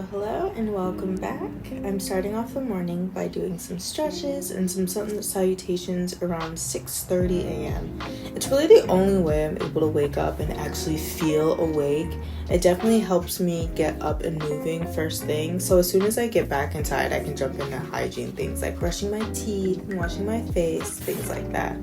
Hello, and welcome back. I'm starting off the morning by doing some stretches and some sun salutations around 6:30 a.m. It's really the only way I'm able to wake up and actually feel awake. It definitely helps me get up and moving first thing, so as soon as I get back inside, I can jump into hygiene things like brushing my teeth and washing my face, things like that.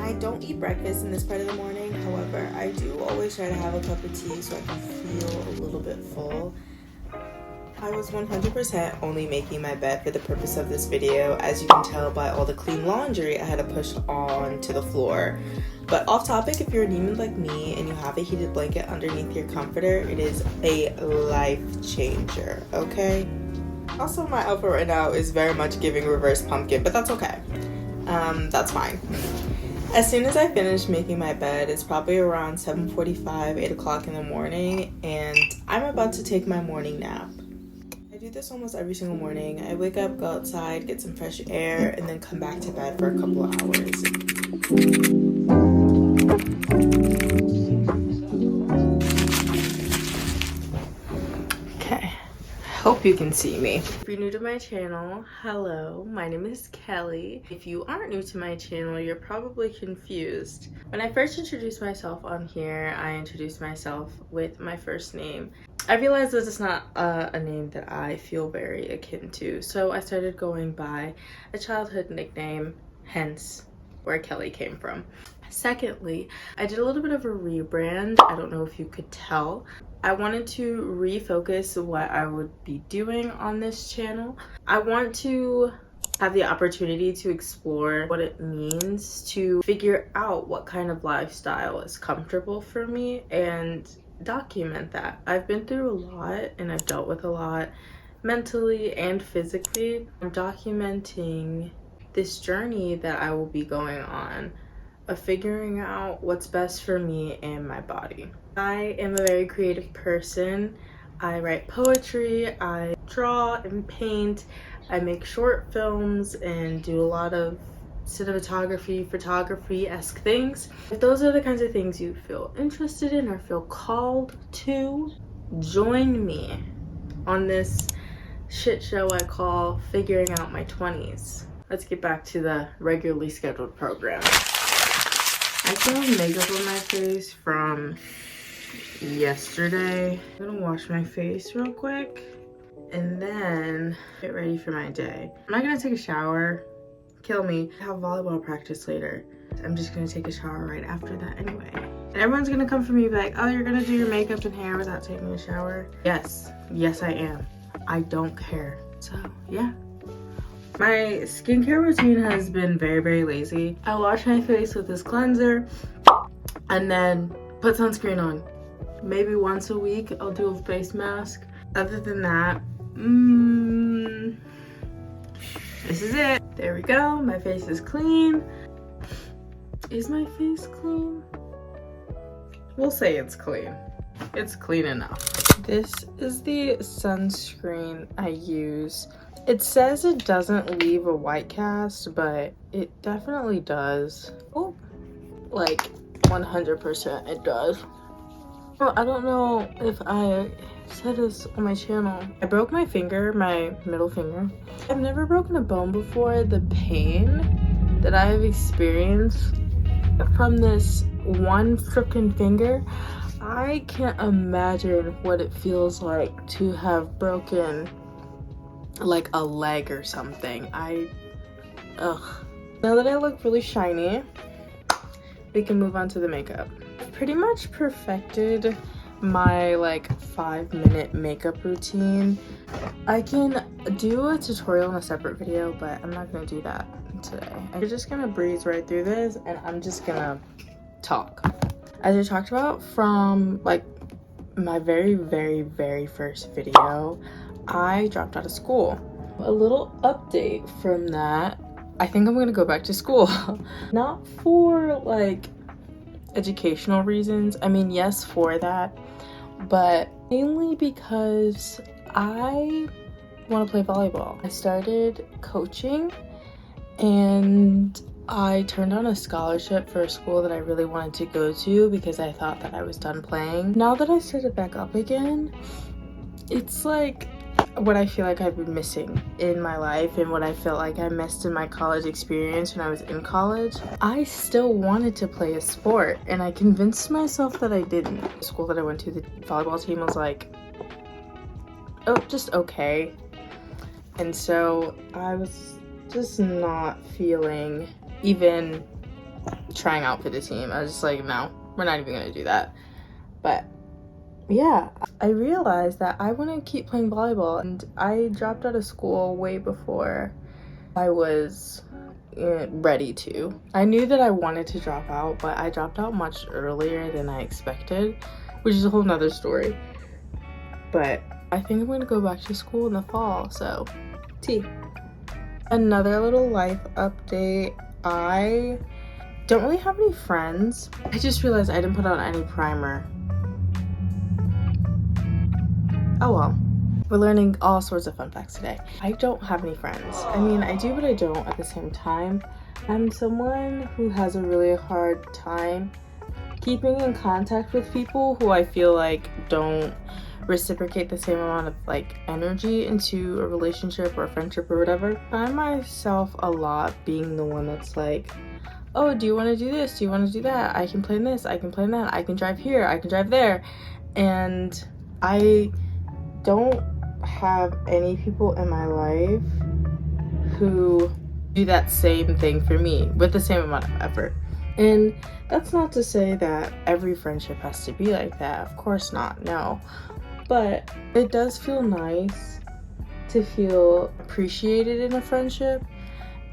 I don't eat breakfast in this part of the morning, however, I do always try to have a cup of tea so I can feel a little bit full. I was 100% only making my bed for the purpose of this video, as you can tell by all the clean laundry I had to push onto the floor. But off topic, if you're anemic like me and you have a heated blanket underneath your comforter, it is a life changer, okay? Also, my outfit right now is very much giving reverse pumpkin, but that's okay. That's fine. As soon as I finish making my bed, it's probably around 7:45, 8 o'clock in the morning, and I'm about to take my morning nap. I do this almost every single morning. I wake up, go outside, get some fresh air, and then come back to bed for a couple of hours. Hope you can see me. If you're new to my channel, hello, my name is Kelly. If you aren't new to my channel, you're probably confused. When I first introduced myself on here, I introduced myself with my first name. I realized that it's not a name that I feel very akin to, so I started going by a childhood nickname, hence where Kelly came from. Secondly, I did a little bit of a rebrand. I don't know if you could tell. I wanted to refocus what I would be doing on this channel. I want to have the opportunity to explore what it means to figure out what kind of lifestyle is comfortable for me and document that. I've been through a lot and I've dealt with a lot mentally and physically. I'm documenting this journey that I will be going on of figuring out what's best for me and my body. I am a very creative person. I write poetry, I draw and paint, I make short films and do a lot of cinematography, photography-esque things. If those are the kinds of things you feel interested in or feel called to, join me on this shit show I call Figuring Out My 20s. Let's get back to the regularly scheduled program. I still have makeup on my face from yesterday. I'm gonna wash my face real quick and then get ready for my day. I'm not gonna take a shower. Kill me. I have volleyball practice later. I'm just gonna take a shower right after that anyway. And everyone's gonna come for me like, oh, you're gonna do your makeup and hair without taking a shower? Yes I am. I don't care. So yeah. My skincare routine has been very lazy. I wash my face with this cleanser and then put sunscreen on. Maybe once a week I'll do a face mask. Other than that, this is it. There we go. My face is clean. Is my face clean? We'll say it's clean. It's clean enough. This is the sunscreen I use. It says it doesn't leave a white cast, but it definitely does. Oh, like 100% it does. Well, I don't know if I said this on my channel. I broke my finger, my middle finger. I've never broken a bone before. The pain that I have experienced from this one freaking finger, I can't imagine what it feels like to have broken like a leg or something. Ugh. Now that I look really shiny, we can move on to the makeup. I've pretty much perfected my like 5-minute makeup routine. I can do a tutorial in a separate video, but I'm not gonna do that today. I'm just gonna breeze right through this and I'm just gonna talk. As I talked about from like my very first video, I dropped out of school. A little update from that. I think I'm gonna go back to school. Not for like educational reasons. I mean, yes, for that, but mainly because I want to play volleyball. I started coaching and I turned down a scholarship for a school that I really wanted to go to because I thought that I was done playing. Now that I started back up again, it's like what I feel like I've been missing in my life and what I felt like I missed in my college experience when I was in college. I still wanted to play a sport and I convinced myself that I didn't. The school that I went to, the volleyball team was like, oh, just okay. And so I was just not feeling even trying out for the team. I was just like, no, we're not even gonna do that. But yeah, I realized that I want to keep playing volleyball, and I dropped out of school way before I was ready to. I knew that I wanted to drop out, but I dropped out much earlier than I expected, which is a whole nother story. But I think I'm going to go back to school in the fall, so T. Another little life update. I don't really have any friends. I just realized I didn't put on any primer. Oh well. We're learning all sorts of fun facts today. I don't have any friends. I mean, I do, but I don't at the same time. I'm someone who has a really hard time keeping in contact with people who I feel like don't reciprocate the same amount of like energy into a relationship or a friendship or whatever. I find myself a lot being the one that's like, oh, do you want to do this? Do you want to do that? I can play in this, I can play in that, I can drive here, I can drive there. And I don't have any people in my life who do that same thing for me with the same amount of effort. And that's not to say that every friendship has to be like that. Of course not, no. But it does feel nice to feel appreciated in a friendship.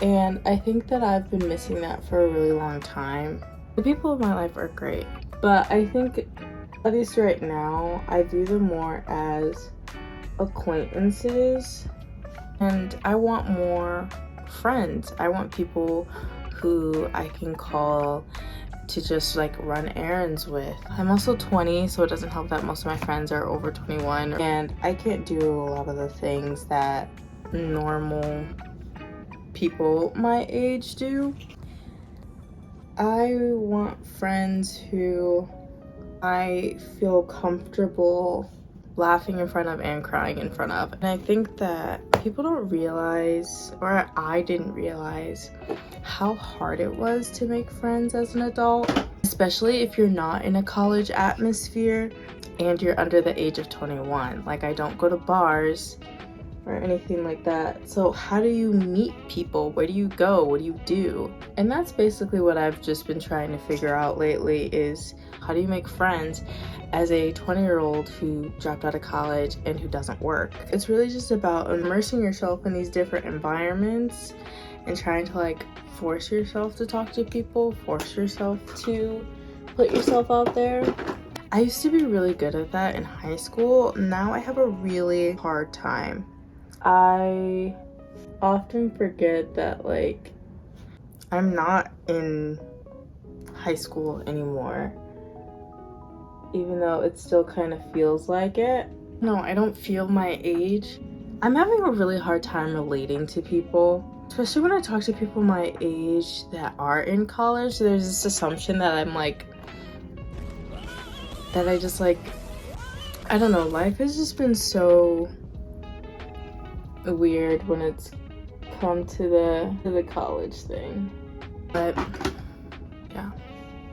And I think that I've been missing that for a really long time. The people in my life are great, but I think, at least right now, I view them more as acquaintances. And I want more friends. I want people who I can call to just like run errands with. I'm also 20, so it doesn't help that most of my friends are over 21, and I can't do a lot of the things that normal people my age do. I want friends who I feel comfortable laughing in front of and crying in front of. And I think that people don't realize, or I didn't realize, how hard it was to make friends as an adult, especially if you're not in a college atmosphere and you're under the age of 21. Like, I don't go to bars or anything like that. So how do you meet people? Where do you go? What do you do? And that's basically what I've just been trying to figure out lately, is how do you make friends as a 20-year-old who dropped out of college and who doesn't work? It's really just about immersing yourself in these different environments and trying to like force yourself to talk to people, force yourself to put yourself out there. I used to be really good at that in high school. Now I have a really hard time. I often forget that like I'm not in high school anymore, even though it still kind of feels like it. No, I don't feel my age. I'm having a really hard time relating to people, especially when I talk to people my age that are in college. There's this assumption that I'm like, that I just like, I don't know, life has just been so weird when it's come to the college thing. But yeah,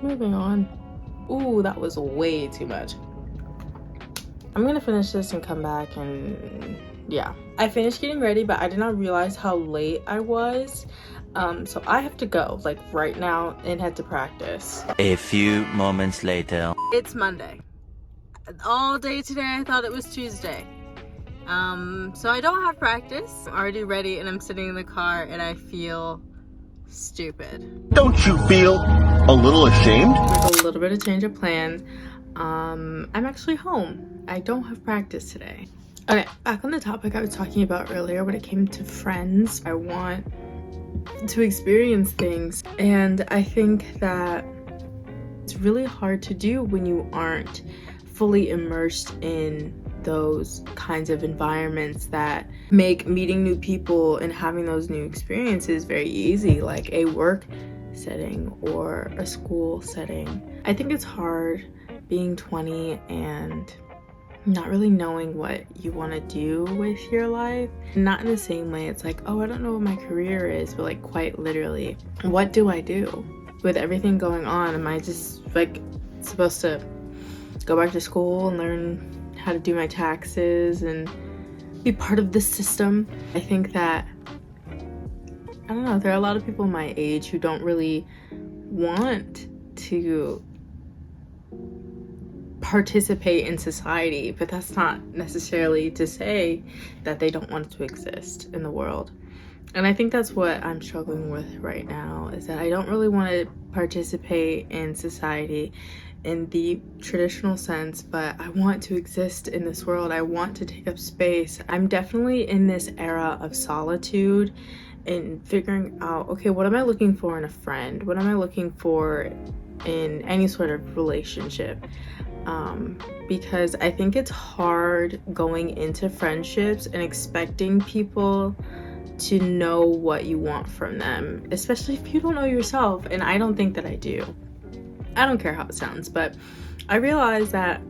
moving on. Ooh, that was way too much. I'm gonna finish this and come back, and yeah. I finished getting ready, but I did not realize how late I was. So I have to go like right now and head to practice. A few moments later. It's Monday. All day today I thought it was Tuesday. So I don't have practice. I'm already ready and I'm sitting in the car and I feel stupid. Don't you feel a little ashamed? With a little bit of change of plans. I'm actually home. I don't have practice today. Okay, back on the topic I was talking about earlier when it came to friends. I want to experience things, and I think that it's really hard to do when you aren't fully immersed in those kinds of environments that make meeting new people and having those new experiences very easy. Like a work setting or a school setting. I think it's hard being 20 and not really knowing what you want to do with your life. Not in the same way it's like, oh, I don't know what my career is, but like quite literally, what do I do with everything going on? Am I just like supposed to go back to school and learn how to do my taxes and be part of the system? I think that, I don't know, there are a lot of people my age who don't really want to participate in society, but that's not necessarily to say that they don't want to exist in the world. And I think that's what I'm struggling with right now, is that I don't really want to participate in society in the traditional sense, but I want to exist in this world. I want to take up space. I'm definitely in this era of solitude and figuring out, okay, what am I looking for in a friend? What am I looking for in any sort of relationship? Because I think it's hard going into friendships and expecting people to know what you want from them, especially if you don't know yourself. And I don't think that I do. I don't care how it sounds, but I realize that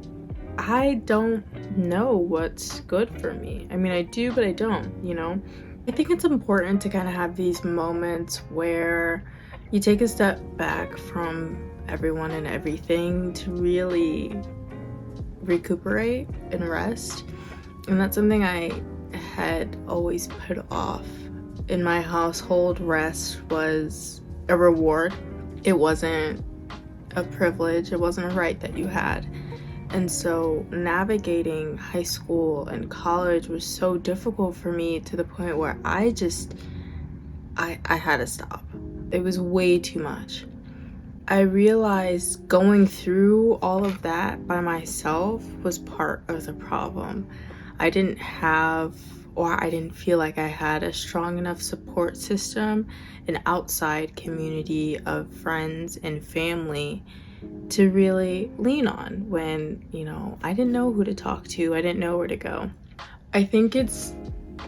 I don't know what's good for me. I mean, I do, but I don't, you know? I think it's important to kind of have these moments where you take a step back from everyone and everything to really recuperate and rest. And that's something I had always put off. In my household, rest was a reward. It wasn't a privilege. It wasn't a right that you had. And so navigating high school and college was so difficult for me, to the point where I had to stop. It was way too much. I realized going through all of that by myself was part of the problem. I didn't have, or I didn't feel like I had a strong enough support system, an outside community of friends and family to really lean on when, you know, I didn't know who to talk to. I didn't know where to go. I think it's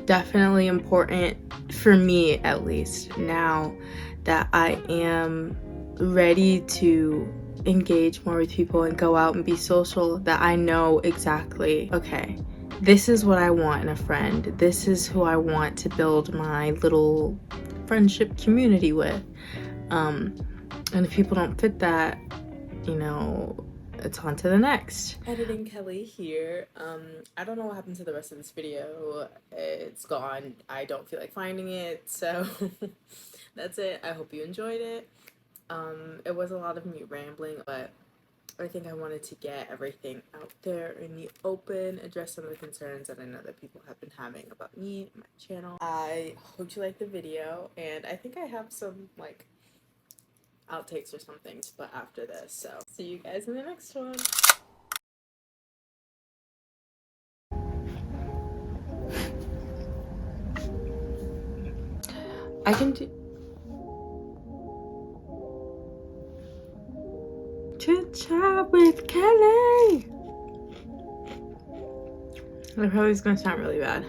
definitely important, for me at least, now that I am ready to engage more with people and go out and be social, that I know exactly, okay, this is what I want in a friend. This is who I want to build my little friendship community with. And if people don't fit that, you know, it's on to the next. Editing Kelly here. I don't know what happened to the rest of this video. It's gone. I don't feel like finding it, so that's it. I hope you enjoyed it. It was a lot of me rambling, but I think I wanted to get everything out there in the open, address some of the concerns that I know that people have been having about me and my channel. I hope you liked the video, and I think I have some like outtakes or something but after this, so see you guys in the next one. I can do Chit-Chat with Keli. That probably is gonna sound really bad.